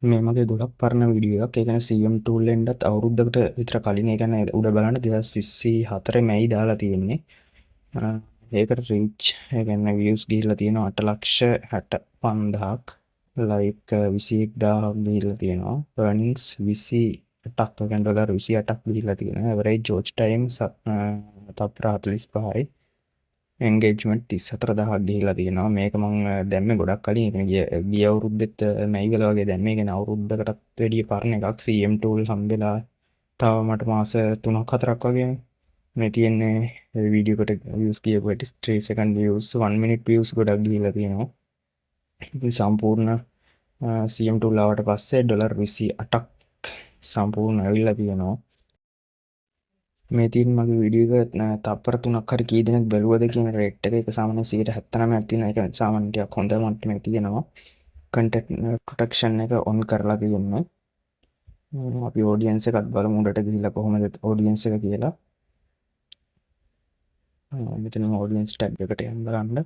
මේ මගේ ගොඩක් පරණ වීඩියෝ එකක්. ඒ කියන්නේ CM tool එකෙන්වත් අවුරුද්දකට විතර කලින්, ඒ කියන්නේ උඩ බලන්න 2024 මැයි දාලා තියෙන්නේ. ඒකට රීච්, ඒ කියන්නේ views ගිහිල්ලා තියෙනවා 8,65,000ක්. ලයික් 21,000ක් ගිහිල්ලා තියෙනවා. earnings 28ක්, ඒ කියන්නේ ඩොලර් 28ක් ගිහිල්ලා තියෙනවා. average watch time තප්පර 45යි. එන්ගේජ්මන්ට් 34,000ක් ගිහිල්ලා තියෙනවා. මේක මම දැම්මේ ගොඩක් කලින්. ඒ කියන්නේ ගිය අවුරුද්දෙත් මැයි වල වගේ දැම්මේ. ඒ කියන්නේ අවුරුද්දකටත් වැඩිය පරණ එකක්. CM tool හම්බෙලා තව මට මාස 3ක් 4ක් වගේ මේ තියෙන්නේ. වීඩියෝ එකට views ගියපු හැටි 3 second views 1 minute views ගොඩක් ගිහිල්ලා තියෙනවා. ඉතින් සම්පූර්ණ CM tool ආවට පස්සේ ඩොලර් 28ක් සම්පූර්ණ ඇවිල්ලා තියෙනවා. මේ තියෙන මගේ වීඩියෝ එක තප්පර 3ක් හරි කී දෙනෙක් බැලුවද කියන රේට් එක. ඒක සාමාන්‍යයෙන් 79ක් තියෙනවා. ඒක සාමාන්‍ය ටිකක් හොඳ මට්ටමක තියෙනවා. කන්ටෙන්ට් ප්‍රොටෙක්ෂන් එක ඔන් කරලා තියෙනවා. අපි ඔඩියන්ස් එකත් බලමු උඩට ගිහිල්ලා කොහොමද ඔඩියන්ස් එක කියලා. මෙතන ඔඩියන්ස් ටැග් එකට යන්න බලන්න.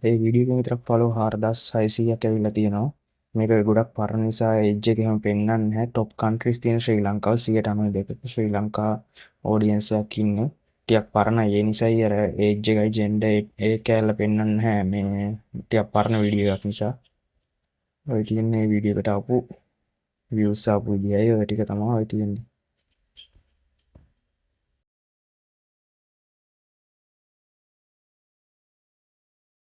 ඒ වීඩියෝ එක විතරක් ෆලෝ 4600ක් ඇවිල්ලා තියෙනවා. මේක ගොඩක් පරණ නිසා එජ් එක එහෙම පෙන්වන්නේ නැහැ. টොප් කන්ට්‍රීස් තියෙන ශ්‍රී ලංකාව 92%. ශ්‍රී ලංකා ඔඩියන්ස් එකක් ඉන්නේ. ටිකක් පරණයි. ඒ නිසායි අර එජ් එකයි ජෙන්ඩර් ඒ කැලල පෙන්වන්නේ නැහැ. මේ ටිකක් පරණ වීඩියෝ එකක් නිසා. ඔය තියෙන්නේ වීඩියෝ එකට ආපු views ආපු විදියයි ඔය ටික තමයි ඔය තියෙන්නේ.